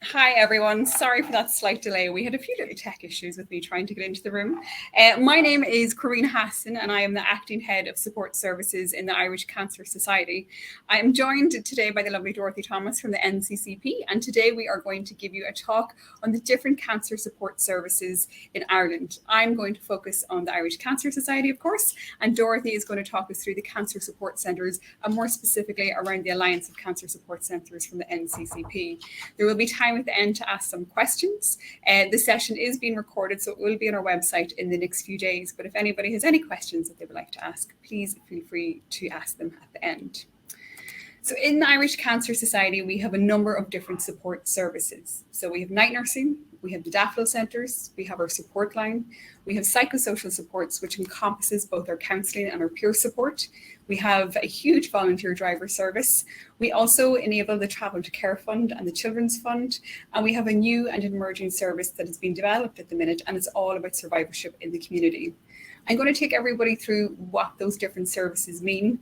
Hi everyone, sorry for that slight delay. We had a few little tech issues with me trying to get into the room. My name is Corrinne Hasson and I am the Acting Head of Support Services in the Irish Cancer Society. I am joined today by the lovely Dorothy Thomas from the NCCP, and today we are going to give you a talk on the different cancer support services in Ireland. I'm going to focus on the Irish Cancer Society, of course, and Dorothy is going to talk us through the cancer support centres and more specifically around the Alliance of Cancer Support Centres from the NCCP. There will be time at the end to ask some questions. The session is being recorded, so it will be on our website in the next few days. But if anybody has any questions that they would like to ask, please feel free to ask them at the end. So in the Irish Cancer Society, we have a number of different support services. So we have night nursing, we have the Daffodil Centres, we have our support line, we have psychosocial supports, which encompasses both our counselling and our peer support. We have a huge volunteer driver service. We also enable the Travel to Care Fund and the Children's Fund. And we have a new and emerging service that is being developed at the minute, and it's all about survivorship in the community. I'm going to take everybody through what those different services mean.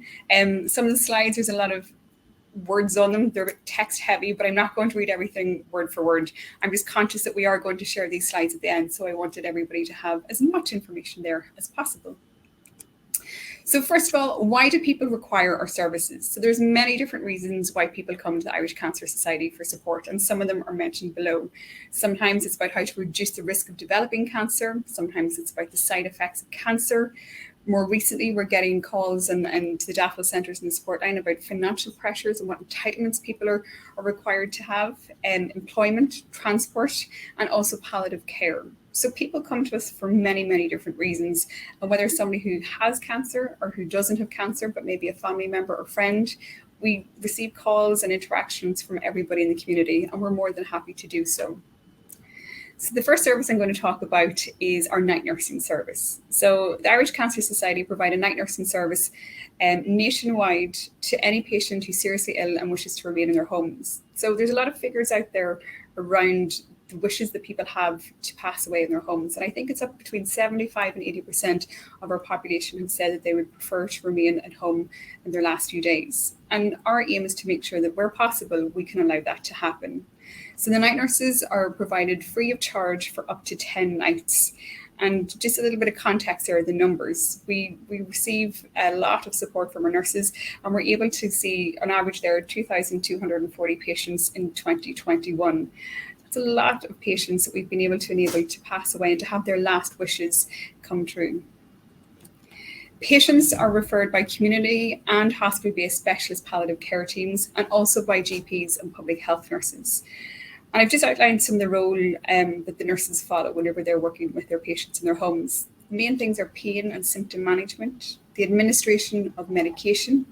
Some of the slides, there's a lot of words on them. They're text heavy, but I'm not going to read everything word for word. I'm just conscious that we are going to share these slides at the end, so I wanted everybody to have as much information there as possible. So first of all, why do people require our services? So there's many different reasons why people come to the Irish Cancer Society for support, and some of them are mentioned below. Sometimes it's about how to reduce the risk of developing cancer. Sometimes it's about the side effects of cancer. More recently, we're getting calls and to the Daffodil Centres and the support line about financial pressures and what entitlements people are required to have, employment, transport, and also palliative care. So people come to us for many, many different reasons, and whether somebody who has cancer or who doesn't have cancer, but maybe a family member or friend, we receive calls and interactions from everybody in the community, and we're more than happy to do so. So the first service I'm going to talk about is our night nursing service. So the Irish Cancer Society provide a night nursing service nationwide to any patient who's seriously ill and wishes to remain in their homes. So there's a lot of figures out there around the wishes that people have to pass away in their homes. And I think it's up between 75 and 80% of our population have said that they would prefer to remain at home in their last few days. And our aim is to make sure that where possible, we can allow that to happen. So the night nurses are provided free of charge for up to 10 nights. And just a little bit of context there, the numbers. We receive a lot of support from our nurses, and we're able to see on average there 2,240 patients in 2021. That's a lot of patients that we've been able to enable to pass away and to have their last wishes come true. Patients are referred by community and hospital-based specialist palliative care teams, and also by GPs and public health nurses. And I've just outlined some of the role that the nurses follow whenever they're working with their patients in their homes. The main things are pain and symptom management, the administration of medication,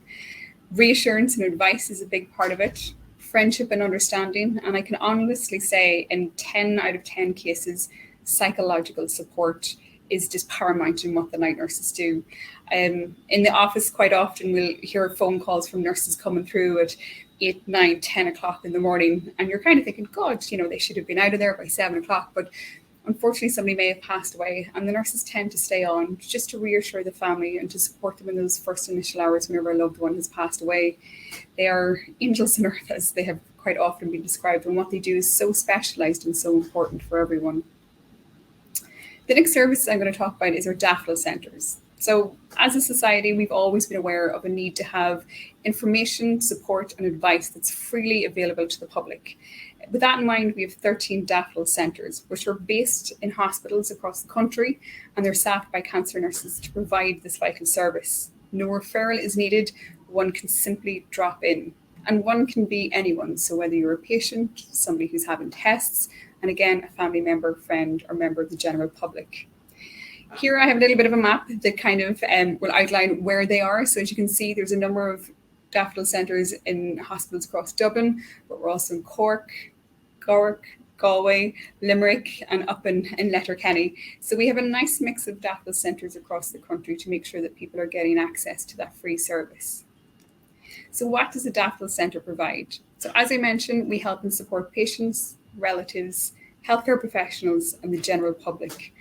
reassurance and advice is a big part of it, friendship and understanding, and I can honestly say in 10 out of 10 cases, psychological support is just paramount in what the night nurses do. In the office, quite often we'll hear phone calls from nurses coming through at 8, 9, 10 o'clock in the morning, and you're kind of thinking, God, they should have been out of there by 7 o'clock, but unfortunately somebody may have passed away, and the nurses tend to stay on just to reassure the family and to support them in those first initial hours whenever a loved one has passed away. They are angels on earth, as they have quite often been described, and what they do is so specialised and so important for everyone. The next service I'm going to talk about is our Daffodil Centres. So as a society, we've always been aware of a need to have information, support and advice that's freely available to the public. With that in mind, we have 13 Daffodil Centres, which are based in hospitals across the country, and they're staffed by cancer nurses to provide this vital service. No referral is needed, one can simply drop in. And one can be anyone, so whether you're a patient, somebody who's having tests, and again, a family member, friend, or member of the general public. Here I have a little bit of a map that kind of will outline where they are. So as you can see, there's a number of Daffodil Centres in hospitals across Dublin, but we're also in Cork, Galway, Limerick, and up in Letterkenny. So we have a nice mix of Daffodil Centres across the country to make sure that people are getting access to that free service. So what does the Daffodil Centre provide? So as I mentioned, we help and support patients, relatives, healthcare professionals, and the general public.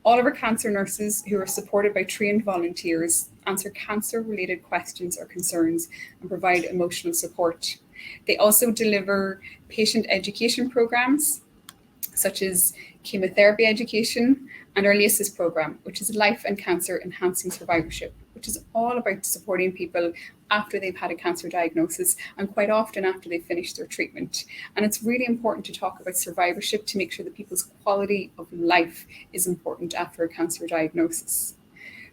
All of our cancer nurses, who are supported by trained volunteers, answer cancer-related questions or concerns and provide emotional support. They also deliver patient education programs, such as chemotherapy education, and our LACES program, which is Life and Cancer Enhancing Survivorship, which is all about supporting people after they've had a cancer diagnosis and quite often after they've finished their treatment. And it's really important to talk about survivorship to make sure that people's quality of life is important after a cancer diagnosis.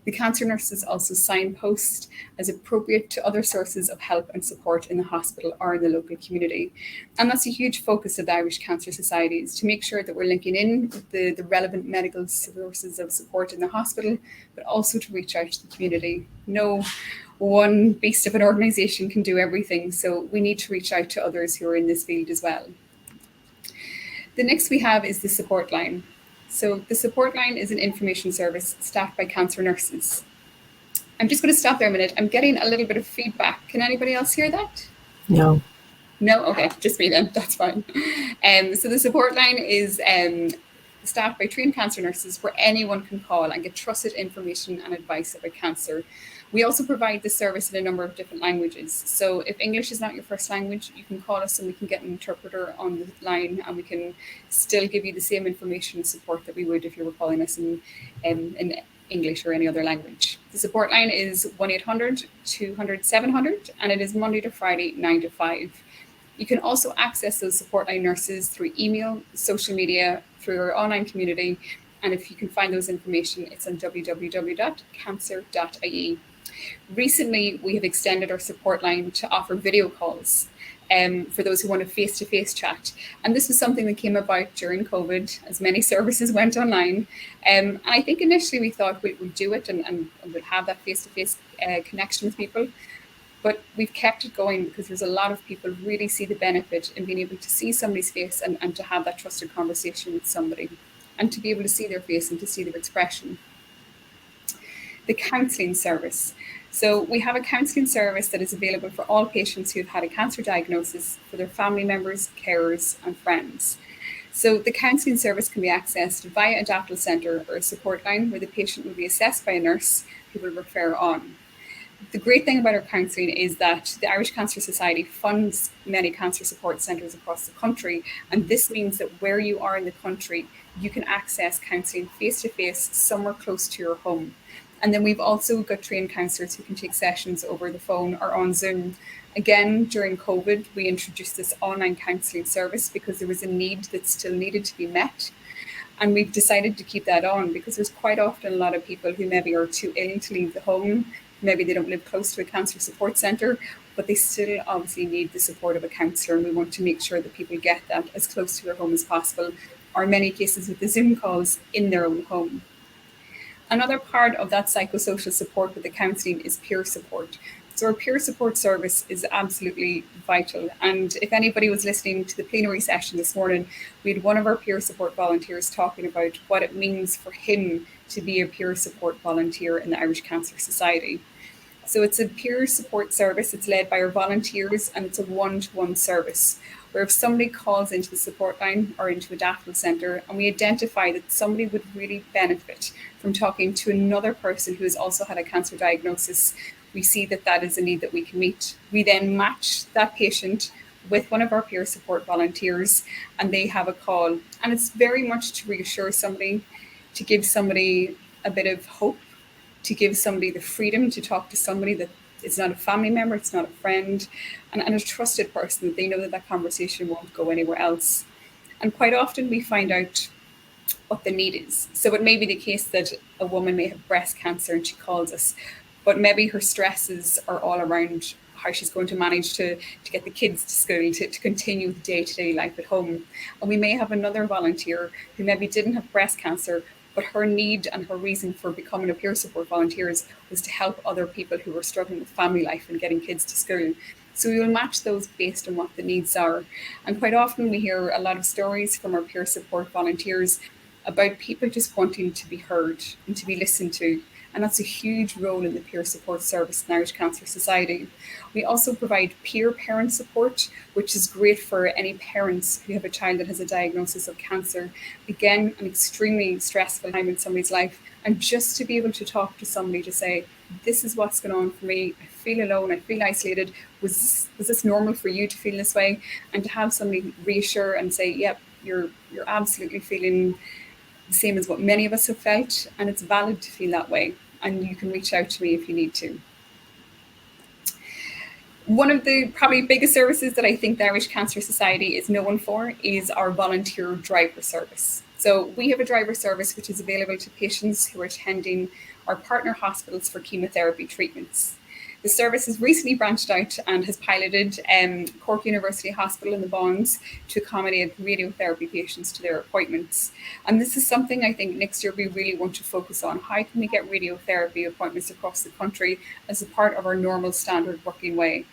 The cancer nurses also signpost as appropriate to other sources of help and support in the hospital or in the local community. And that's a huge focus of the Irish Cancer Society, is to make sure that we're linking in with the relevant medical sources of support in the hospital, but also to reach out to the community. No one beast of an organisation can do everything, so we need to reach out to others who are in this field as well. The next we have is the support line. So the support line is an information service staffed by cancer nurses. I'm just going to stop there a minute. I'm getting a little bit of feedback. Can anybody else hear that? No. No? Okay, just me then. That's fine. So the support line is staffed by trained cancer nurses where anyone can call and get trusted information and advice about cancer. We also provide this service in a number of different languages. So if English is not your first language, you can call us and we can get an interpreter on the line, and we can still give you the same information and support that we would if you were calling us in English or any other language. The support line is 1-800-200-700, and it is Monday to Friday, 9 to 5. You can also access those support line nurses through email, social media, through our online community. And if you can find those information, it's on www.cancer.ie. Recently, we have extended our support line to offer video calls for those who want a face-to-face chat. And this was something that came about during COVID, as many services went online. And I think initially we thought we'll do it and we'll have that face-to-face connection with people. But we've kept it going because there's a lot of people who really see the benefit in being able to see somebody's face and to have that trusted conversation with somebody and to be able to see their face and to see their expression. The counselling service. So we have a counselling service that is available for all patients who have had a cancer diagnosis, for their family members, carers and friends. So the counselling service can be accessed via a Daffodil Centre or a support line where the patient will be assessed by a nurse who will refer on. The great thing about our counselling is that the Irish Cancer Society funds many cancer support centres across the country, and this means that where you are in the country, you can access counselling face-to-face somewhere close to your home. And then we've also got trained counsellors who can take sessions over the phone or on Zoom. Again, during COVID, we introduced this online counselling service because there was a need that still needed to be met. And we've decided to keep that on because there's quite often a lot of people who maybe are too ill to leave the home. Maybe they don't live close to a cancer support centre, but they still obviously need the support of a counsellor. And we want to make sure that people get that as close to their home as possible, or in many cases with the Zoom calls in their own home. Another part of that psychosocial support with the counselling is peer support. So our peer support service is absolutely vital. And if anybody was listening to the plenary session this morning, we had one of our peer support volunteers talking about what it means for him to be a peer support volunteer in the Irish Cancer Society. So it's a peer support service. It's led by our volunteers and it's a one-to-one service where if somebody calls into the support line or into a Daffodil Centre and we identify that somebody would really benefit from talking to another person who has also had a cancer diagnosis, we see that that is a need that we can meet. We then match that patient with one of our peer support volunteers and they have a call. And it's very much to reassure somebody, to give somebody a bit of hope, to give somebody the freedom to talk to somebody that is not a family member, it's not a friend, and a trusted person that they know that conversation won't go anywhere else. And quite often we find out what the need is. So it may be the case that a woman may have breast cancer and she calls us, but maybe her stresses are all around how she's going to manage to get the kids to school, to continue the day-to-day life at home. And we may have another volunteer who maybe didn't have breast cancer, but her need and her reason for becoming a peer support volunteer was to help other people who were struggling with family life and getting kids to school. So we will match those based on what the needs are. And quite often we hear a lot of stories from our peer support volunteers about people just wanting to be heard and to be listened to. And that's a huge role in the peer support service in the Irish Cancer Society. We also provide peer parent support, which is great for any parents who have a child that has a diagnosis of cancer. Again, an extremely stressful time in somebody's life. And just to be able to talk to somebody to say, this is what's going on for me. I feel alone. I feel isolated. Was this normal for you to feel this way? And to have somebody reassure and say, yep, you're absolutely feeling the same as what many of us have felt, and it's valid to feel that way. And you can reach out to me if you need to. One of the probably biggest services that I think the Irish Cancer Society is known for is our volunteer driver service. So we have a driver service which is available to patients who are attending our partner hospitals for chemotherapy treatments. The service has recently branched out and has piloted Cork University Hospital in the Bonds to accommodate radiotherapy patients to their appointments. And this is something I think next year we really want to focus on. How can we get radiotherapy appointments across the country as a part of our normal standard working way?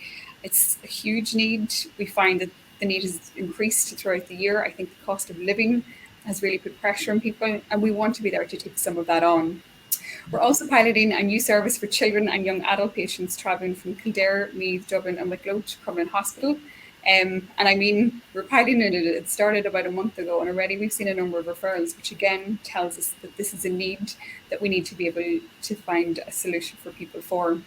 It's a huge need. We find that the need has increased throughout the year. I think the cost of living has really put pressure on people, and we want to be there to take some of that on. We're also piloting a new service for children and young adult patients travelling from Kildare, Meath, Dublin and Wicklow to Crumlin Hospital. And I mean, we're piloting it. It started about a month ago, and already we've seen a number of referrals, which again tells us that this is a need that we need to be able to find a solution for people for.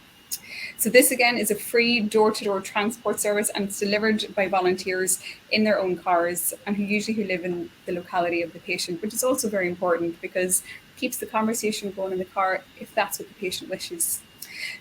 So this again is a free door-to-door transport service, and it's delivered by volunteers in their own cars and who live in the locality of the patient, which is also very important because it keeps the conversation going in the car if that's what the patient wishes.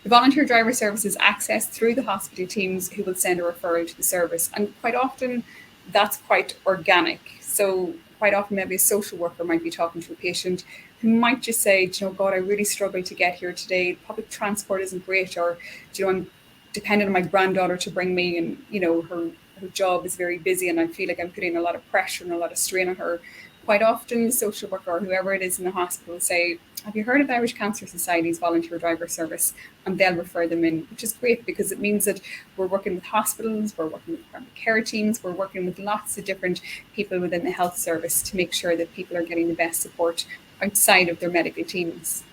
The volunteer driver service is accessed through the hospital teams who will send a referral to the service, and quite often that's quite organic. So quite often maybe a social worker might be talking to a patient who might just say, do you know, God, I really struggled to get here today. Public transport isn't great, or do you know, I'm dependent on my granddaughter to bring me, and you know, her job is very busy and I feel like I'm putting a lot of pressure and a lot of strain on her. Quite often the social worker or whoever it is in the hospital will say, have you heard of the Irish Cancer Society's volunteer driver service? And they'll refer them in, which is great because it means that we're working with hospitals, we're working with primary care teams, we're working with lots of different people within the health service to make sure that people are getting the best support outside of their medical teams.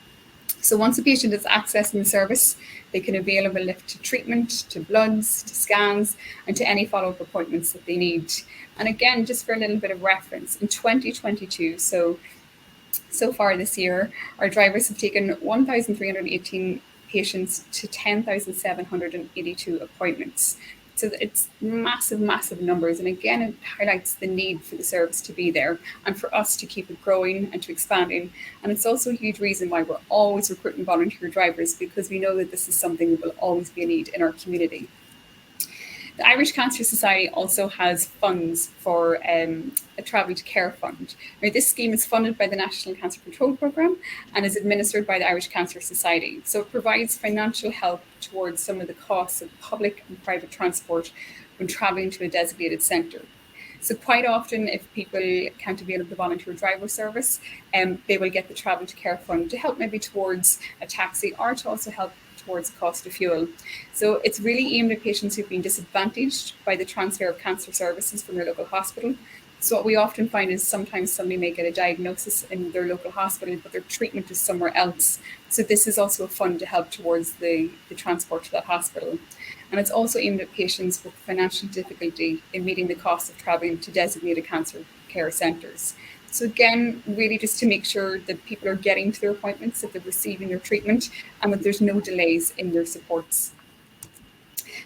So once a patient is accessing the service, they can avail of a lift to treatment, to bloods, to scans, and to any follow-up appointments that they need. And again, just for a little bit of reference, in 2022, so far this year, our drivers have taken 1,318 patients to 10,782 appointments. So it's massive, massive numbers. And again, it highlights the need for the service to be there and for us to keep it growing and to expanding. And it's also a huge reason why we're always recruiting volunteer drivers, because we know that this is something that will always be a need in our community. The Irish Cancer Society also has funds for a Travel to Care Fund. Now, this scheme is funded by the National Cancer Control Programme and is administered by the Irish Cancer Society. So it provides financial help towards some of the costs of public and private transport when travelling to a designated centre. So quite often, if people can't avail of the volunteer driver service, they will get the Travel to Care Fund to help maybe towards a taxi or to also help towards the cost of fuel. So it's really aimed at patients who've been disadvantaged by the transfer of cancer services from their local hospital. So what we often find is sometimes somebody may get a diagnosis in their local hospital, but their treatment is somewhere else. So this is also a fund to help towards the transport to that hospital. And it's also aimed at patients with financial difficulty in meeting the cost of travelling to designated cancer care centres. So again, really just to make sure that people are getting to their appointments, that they're receiving their treatment, and that there's no delays in their supports.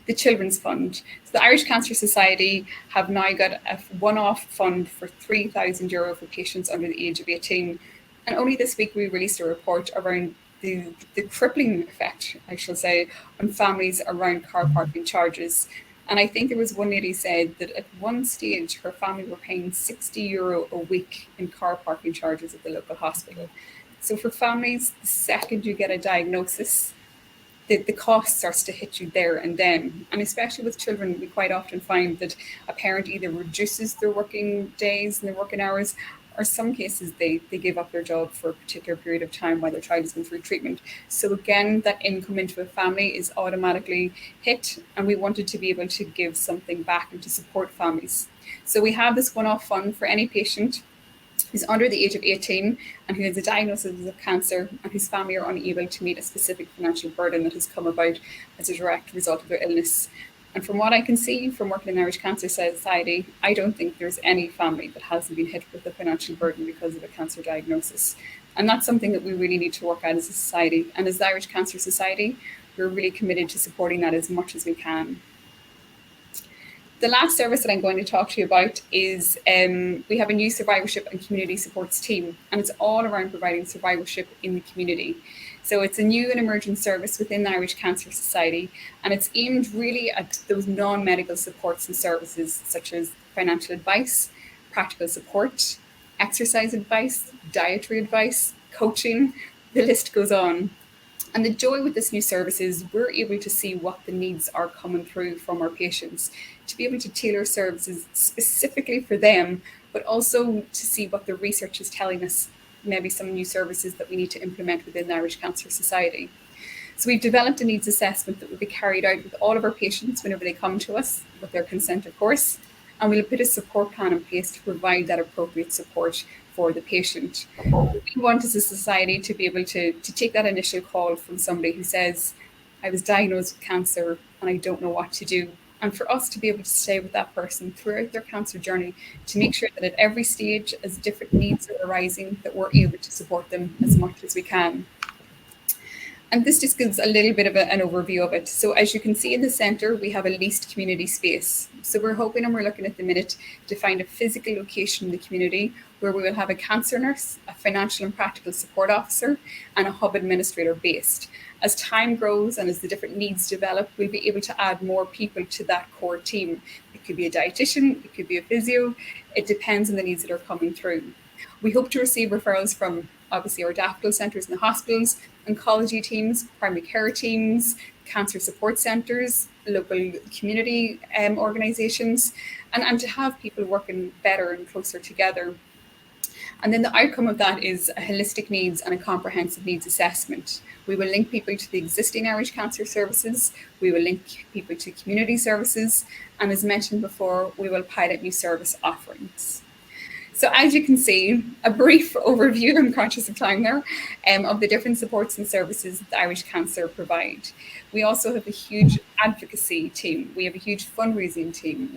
The Children's Fund. So the Irish Cancer Society have now got a one-off fund for €3,000 for patients under the age of 18. And only this week we released a report around the crippling effect, I shall say, on families around car parking charges. And I think there was one lady said that at one stage her family were paying €60 a week in car parking charges at the local hospital. So for families, the second you get a diagnosis, the cost starts to hit you there and then. And especially with children, we quite often find that a parent either reduces their working days and their working hours, or some cases they give up their job for a particular period of time while their child is going through treatment. So again, that income into a family is automatically hit, and we wanted to be able to give something back and to support families. So we have this one-off fund for any patient who's under the age of 18 and who has a diagnosis of cancer and whose family are unable to meet a specific financial burden that has come about as a direct result of their illness. And from what I can see from working in the Irish Cancer Society, I don't think there's any family that hasn't been hit with a financial burden because of a cancer diagnosis. And that's something that we really need to work at as a society. And as the Irish Cancer Society, we're really committed to supporting that as much as we can. The last service that I'm going to talk to you about is we have a new survivorship and community supports team, and it's all around providing survivorship in the community. So it's a new and emerging service within the Irish Cancer Society, and it's aimed really at those non-medical supports and services such as financial advice, practical support, exercise advice, dietary advice, coaching, the list goes on. And the joy with this new service is we're able to see what the needs are coming through from our patients, to be able to tailor services specifically for them, but also to see what the research is telling us, maybe some new services that we need to implement within the Irish Cancer Society. So we've developed a needs assessment that will be carried out with all of our patients whenever they come to us, with their consent, of course, and we'll put a support plan in place to provide that appropriate support for the patient. We want as a society to be able to take that initial call from somebody who says, I was diagnosed with cancer and I don't know what to do. And for us to be able to stay with that person throughout their cancer journey, to make sure that at every stage, as different needs are arising, that we're able to support them as much as we can. And this just gives a little bit of an overview of it. So as you can see in the centre, we have a leased community space. So we're hoping and we're looking at the minute to find a physical location in the community where we will have a cancer nurse, a financial and practical support officer, and a hub administrator based. As time grows and as the different needs develop, we'll be able to add more people to that core team. It could be a dietitian, it could be a physio. It depends on the needs that are coming through. We hope to receive referrals from obviously our Daffodil Centres in the hospitals, oncology teams, primary care teams, cancer support centres, local community organisations, and to have people working better and closer together. And then the outcome of that is a holistic needs and a comprehensive needs assessment. We will link people to the existing Irish Cancer Services, we will link people to community services, and as mentioned before, we will pilot new service offerings. So as you can see, a brief overview, I'm conscious of time there, of the different supports and services that the Irish Cancer provide. We also have a huge advocacy team. We have a huge fundraising team.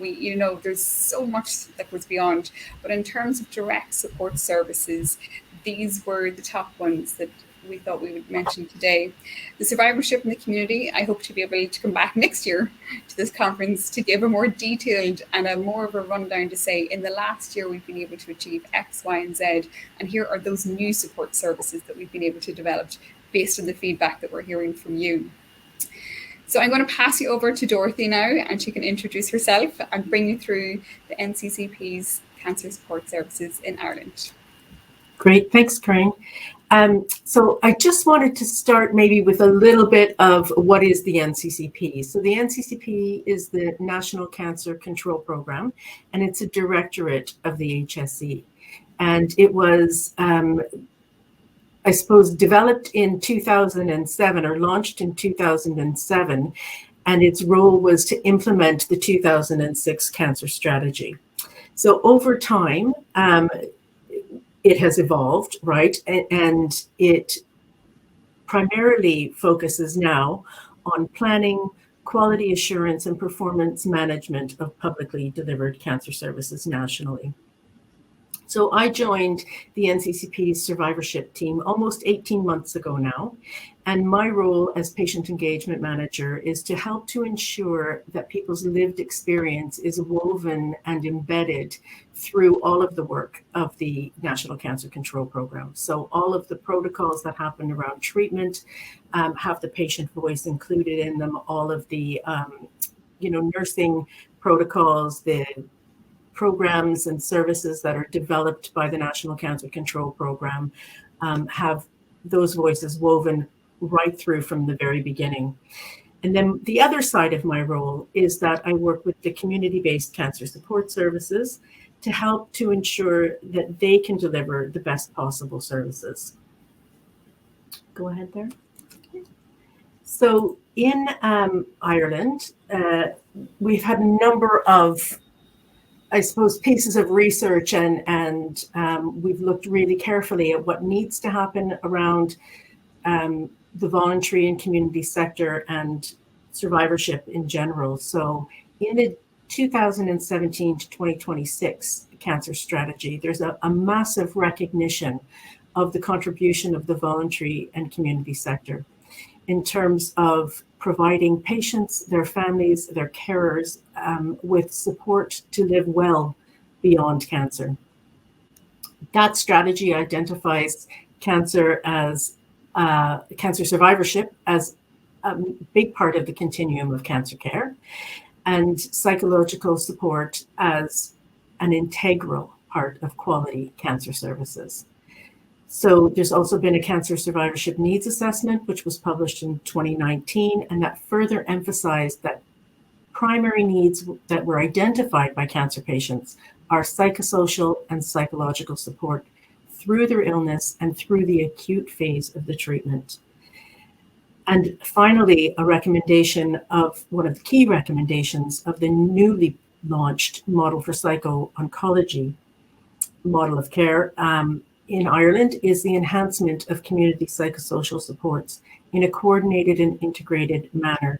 There's so much that goes beyond, but in terms of direct support services, these were the top ones that we thought we would mention today. The survivorship in the community, I hope to be able to come back next year to this conference to give a more detailed and a more of a rundown to say, in the last year, we've been able to achieve X, Y, and Z. And here are those new support services that we've been able to develop based on the feedback that we're hearing from you. So I'm going to pass you over to Dorothy now, and she can introduce herself and bring you through the NCCP's cancer support services in Ireland. Great, thanks, Corrinne. So I just wanted to start maybe with a little bit of what is the NCCP. So the NCCP is the National Cancer Control Program, and it's a directorate of the HSE. And it was, I suppose, developed in 2007 or launched in 2007, and its role was to implement the 2006 cancer strategy. So over time, it has evolved, right? And it primarily focuses now on planning, quality assurance, and performance management of publicly delivered cancer services nationally. So I joined the NCCP's survivorship team almost 18 months ago now, and my role as patient engagement manager is to help to ensure that people's lived experience is woven and embedded through all of the work of the National Cancer Control Program. So all of the protocols that happen around treatment have the patient voice included in them, all of the nursing protocols, the programs and services that are developed by the National Cancer Control Program have those voices woven right through from the very beginning. And then the other side of my role is that I work with the community-based cancer support services to help to ensure that they can deliver the best possible services. Go ahead there. So in Ireland, we've had a number of, I suppose, pieces of research, and we've looked really carefully at what needs to happen around the voluntary and community sector and survivorship in general. So in the 2017 to 2026 cancer strategy, there's a massive recognition of the contribution of the voluntary and community sector in terms of providing patients, their families, their carers with support to live well beyond cancer. That strategy identifies cancer survivorship as a big part of the continuum of cancer care, and psychological support as an integral part of quality cancer services. So there's also been a cancer survivorship needs assessment, which was published in 2019, and that further emphasized that primary needs that were identified by cancer patients are psychosocial and psychological support through their illness and through the acute phase of the treatment. And finally, a recommendation of one of the key recommendations of the newly launched model for psycho-oncology model of care in Ireland is the enhancement of community psychosocial supports in a coordinated and integrated manner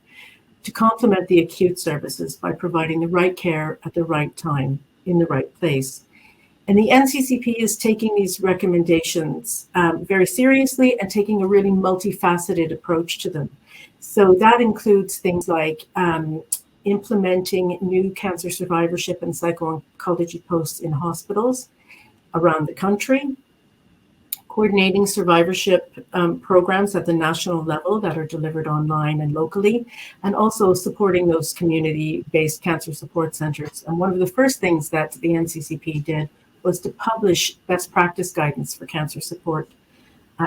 to complement the acute services by providing the right care at the right time in the right place. And the NCCP is taking these recommendations very seriously and taking a really multifaceted approach to them. So that includes things like implementing new cancer survivorship and psycho-oncology posts in hospitals around the country, coordinating survivorship programs at the national level that are delivered online and locally, and also supporting those community-based cancer support centers. And one of the first things that the NCCP did was to publish best practice guidance for cancer support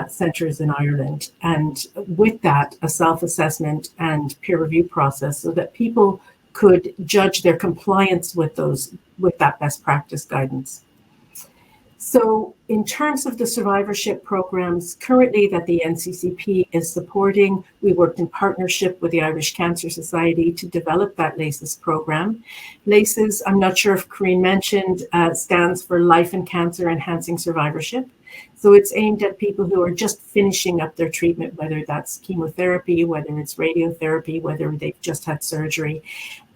centres in Ireland. And with that, a self-assessment and peer review process so that people could judge their compliance with that best practice guidance. So in terms of the survivorship programs currently that the NCCP is supporting, we worked in partnership with the Irish Cancer Society to develop that LACES program. LACES, I'm not sure if Corrinne mentioned, stands for Life and Cancer Enhancing Survivorship. So it's aimed at people who are just finishing up their treatment, whether that's chemotherapy, whether it's radiotherapy, whether they've just had surgery,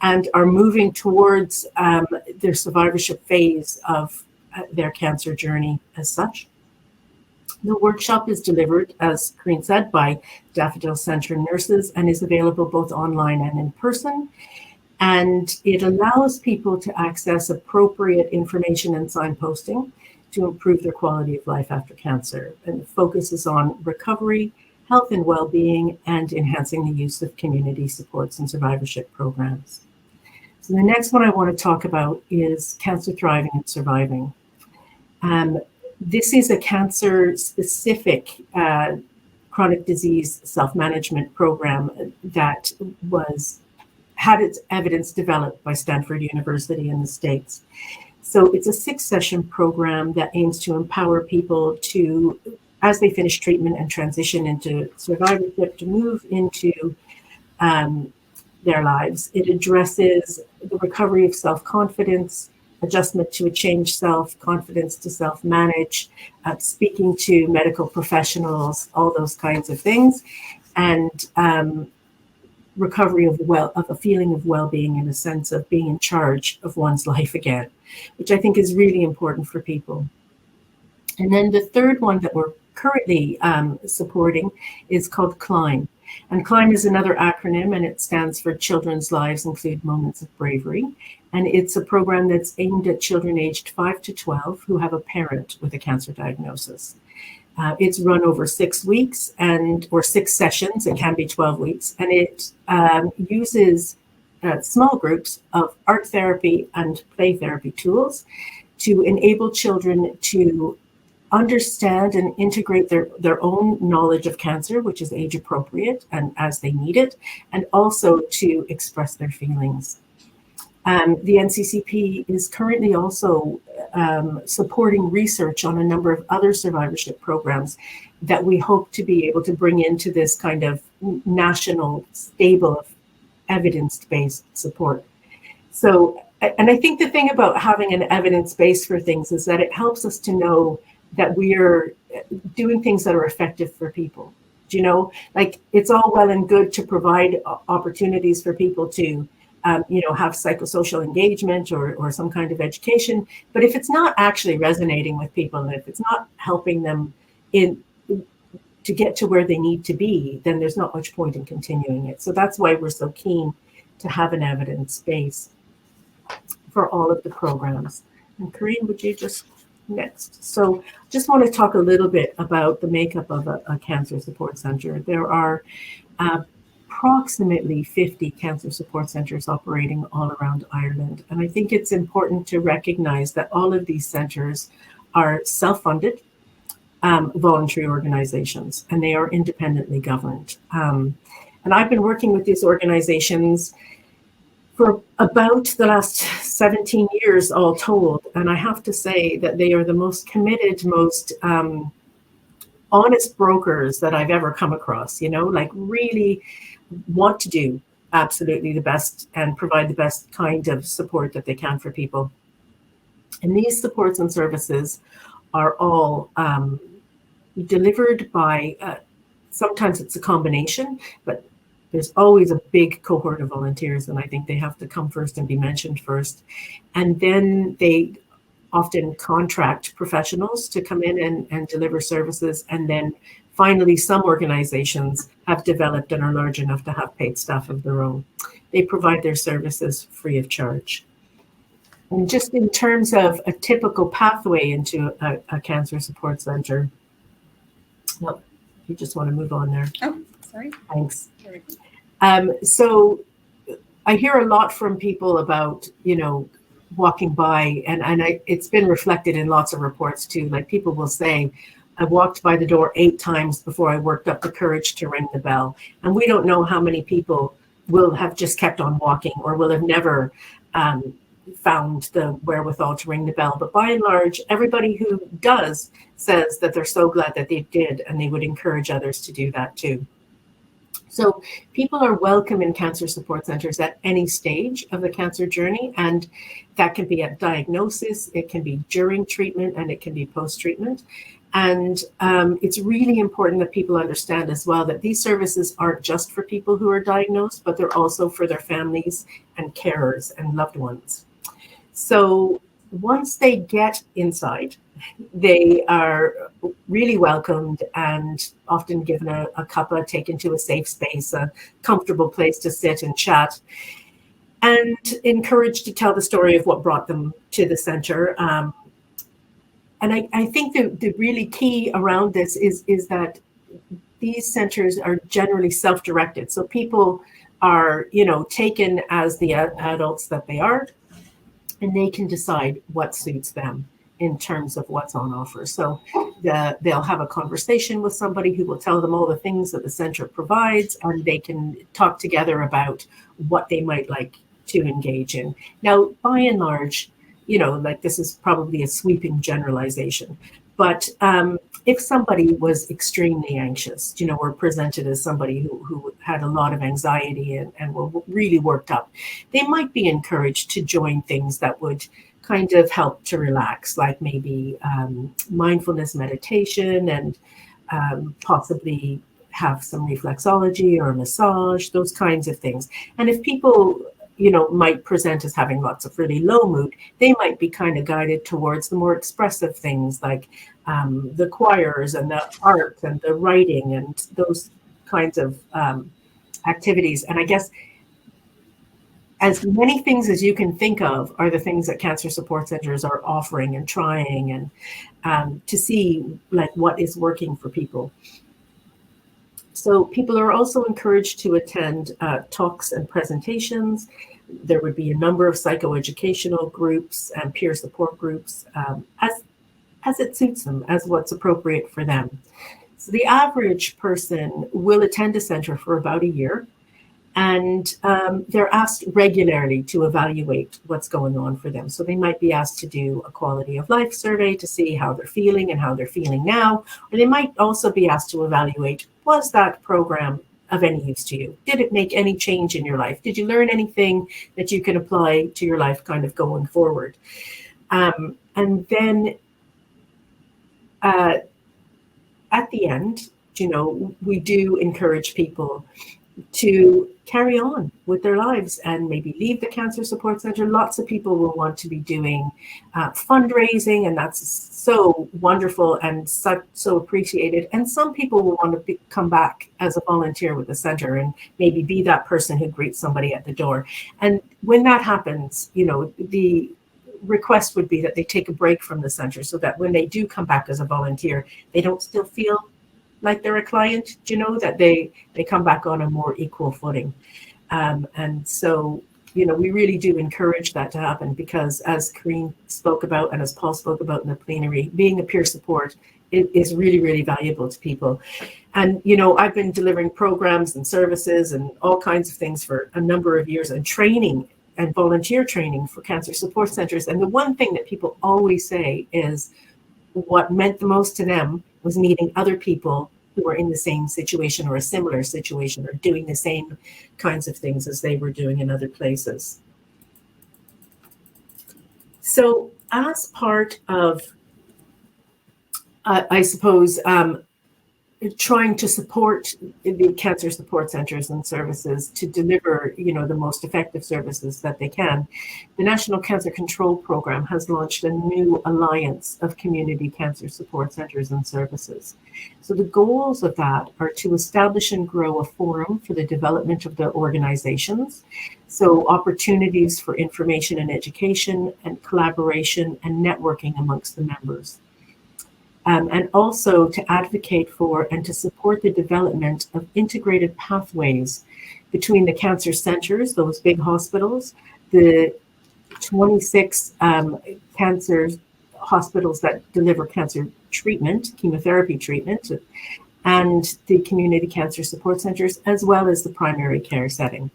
and are moving towards their survivorship phase of their cancer journey as such. The workshop is delivered, as Corrinne said, by Daffodil Centre nurses and is available both online and in person. And it allows people to access appropriate information and signposting to improve their quality of life after cancer. And the focus is on recovery, health and well-being, and enhancing the use of community supports and survivorship programs. So the next one I want to talk about is cancer thriving and surviving. This is a cancer-specific chronic disease self-management program that had its evidence developed by Stanford University in the States. So it's a 6-session program that aims to empower people to, as they finish treatment and transition into survivorship, to move into their lives. It addresses the recovery of self-confidence, adjustment to a changed self, confidence to self-manage, speaking to medical professionals, all those kinds of things, and recovery of a feeling of well-being and a sense of being in charge of one's life again, which I think is really important for people. And then the third one that we're currently supporting is called CLIMB. And CLIMB is another acronym, and it stands for Children's Lives Include Moments of Bravery. And it's a program that's aimed at children aged 5 to 12 who have a parent with a cancer diagnosis. It's run over 6 weeks or 6 sessions. It can be 12 weeks. And it uses small groups of art therapy and play therapy tools to enable children to understand and integrate their own knowledge of cancer, which is age appropriate and as they need it, and also to express their feelings. The NCCP is currently also supporting research on a number of other survivorship programs that we hope to be able to bring into this kind of national stable of evidence-based support. So, and I think the thing about having an evidence base for things is that it helps us to know that we are doing things that are effective for people. Do you know, like it's all well and good to provide opportunities for people to have psychosocial engagement or some kind of education. But if it's not actually resonating with people, and if it's not helping them in to get to where they need to be, then there's not much point in continuing it. So that's why we're so keen to have an evidence base for all of the programs. And Corrinne, would you just next? So just want to talk a little bit about the makeup of a cancer support center. There are approximately 50 cancer support centres operating all around Ireland. And I think it's important to recognize that all of these centres are self-funded voluntary organizations, and they are independently governed. And I've been working with these organizations for about the last 17 years, all told. And I have to say that they are the most committed, most honest brokers that I've ever come across, like really want to do absolutely the best and provide the best kind of support that they can for people. And these supports and services are all delivered by, sometimes it's a combination, but there's always a big cohort of volunteers, and I think they have to come first and be mentioned first. And then they often contract professionals to come in and deliver services. And then finally, some organizations have developed and are large enough to have paid staff of their own. They provide their services free of charge. And just in terms of a typical pathway into a cancer support center, no, you just want to move on there. Oh, sorry. Thanks. So I hear a lot from people about, walking by, and it's been reflected in lots of reports too. Like people will say, I walked by the door 8 times before I worked up the courage to ring the bell. And we don't know how many people will have just kept on walking or will have never found the wherewithal to ring the bell. But by and large, everybody who does says that they're so glad that they did, and they would encourage others to do that too. So people are welcome in cancer support centers at any stage of the cancer journey, and that can be at diagnosis, it can be during treatment, and it can be post-treatment. And it's really important that people understand as well that these services aren't just for people who are diagnosed, but they're also for their families and carers and loved ones. So once they get inside, they are really welcomed and often given a cuppa, taken to a safe space, a comfortable place to sit and chat, and encouraged to tell the story of what brought them to the center. And I think the really key around this is that these centers are generally self-directed. So people are, taken as the adults that they are, and they can decide what suits them in terms of what's on offer. So they'll have a conversation with somebody who will tell them all the things that the center provides, and they can talk together about what they might like to engage in. Now, by and large, like this is probably a sweeping generalization, but if somebody was extremely anxious, or presented as somebody who had a lot of anxiety and were really worked up, they might be encouraged to join things that would kind of help to relax, like maybe mindfulness meditation, and possibly have some reflexology or a massage, those kinds of things. And if people might present as having lots of really low mood, they might be kind of guided towards the more expressive things like the choirs and the art and the writing and those kinds of activities. And I guess as many things as you can think of are the things that cancer support centers are offering and trying, and to see like what is working for people. So people are also encouraged to attend talks and presentations. There would be a number of psychoeducational groups and peer support groups as it suits them, as what's appropriate for them. So the average person will attend a center for about a year, and they're asked regularly to evaluate what's going on for them. So they might be asked to do a quality of life survey to see how they're feeling and how they're feeling now. Or they might also be asked to evaluate, was that program of any use to you? Did it make any change in your life? Did you learn anything that you can apply to your life kind of going forward? And then at the end, we do encourage people to carry on with their lives and maybe leave the Cancer Support Centre. Lots of people will want to be doing fundraising, and that's so wonderful and so appreciated. And some people will want to come back as a volunteer with the centre and maybe be that person who greets somebody at the door. And when that happens, the request would be that they take a break from the centre so that when they do come back as a volunteer, they don't still feel like they're a client, that they come back on a more equal footing. And so, we really do encourage that to happen, because as Corrinne spoke about and as Paul spoke about in the plenary, being a peer support is really, really valuable to people. And, I've been delivering programs and services and all kinds of things for a number of years, and training and volunteer training for cancer support centres. And the one thing that people always say is what meant the most to them was meeting other people who were in the same situation or a similar situation or doing the same kinds of things as they were doing in other places. So as part of, I suppose, trying to support the cancer support centres and services to deliver, the most effective services that they can, the National Cancer Control Programme has launched a new alliance of community cancer support centres and services. So the goals of that are to establish and grow a forum for the development of the organizations, so opportunities for information and education and collaboration and networking amongst the members. And also to advocate for and to support the development of integrated pathways between the cancer centres, those big hospitals, the 26 cancer hospitals that deliver cancer treatment, chemotherapy treatment, and the community cancer support centres, as well as the primary care setting.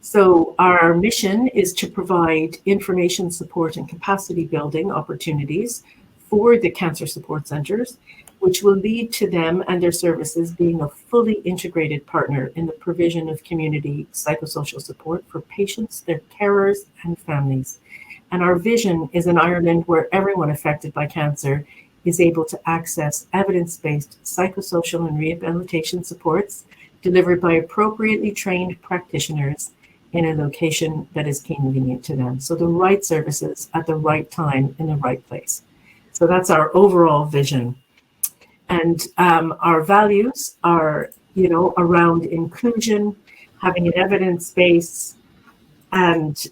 So our mission is to provide information support and capacity building opportunities for the cancer support centres, which will lead to them and their services being a fully integrated partner in the provision of community psychosocial support for patients, their carers, and families. And our vision is an Ireland where everyone affected by cancer is able to access evidence-based psychosocial and rehabilitation supports delivered by appropriately trained practitioners in a location that is convenient to them. So the right services at the right time in the right place. So that's our overall vision. And our values are, around inclusion, having an evidence base, and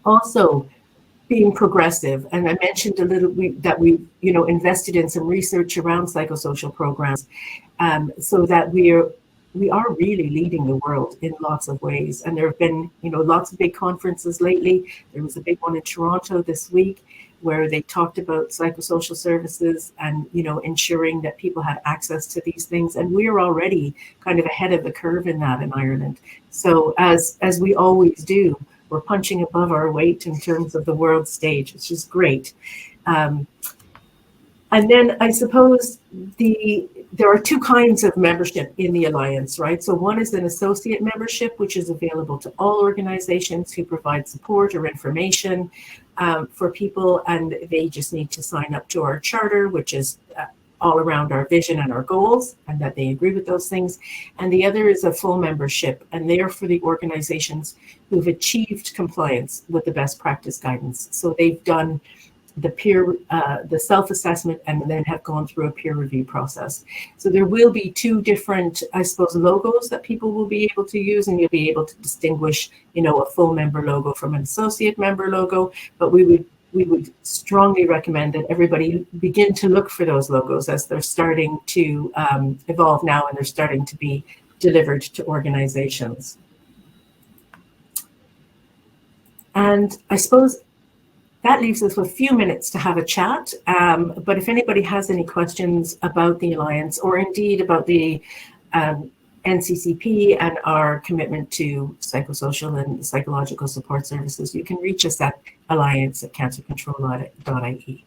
also being progressive. And I mentioned a little that we, invested in some research around psychosocial programs, so that we are really leading the world in lots of ways. And there have been, lots of big conferences lately. There was a big one in Toronto this week, where they talked about psychosocial services and, ensuring that people had access to these things. And we're already kind of ahead of the curve in that in Ireland. So as we always do, we're punching above our weight in terms of the world stage, which is great. And then I suppose there are two kinds of membership in the Alliance, right? So one is an associate membership, which is available to all organizations who provide support or information for people, and they just need to sign up to our charter, which is all around our vision and our goals, and that they agree with those things. And the other is a full membership, and they are for the organizations who've achieved compliance with the best practice guidance. So they've done the self-assessment and then have gone through a peer review process. So there will be two different, I suppose, logos that people will be able to use, and you'll be able to distinguish, a full member logo from an associate member logo. But we would strongly recommend that everybody begin to look for those logos as they're starting to evolve now, and they're starting to be delivered to organizations. And I suppose that leaves us with a few minutes to have a chat. But if anybody has any questions about the Alliance, or indeed about the NCCP and our commitment to psychosocial and psychological support services, you can reach us at alliance@cancercontrol.ie.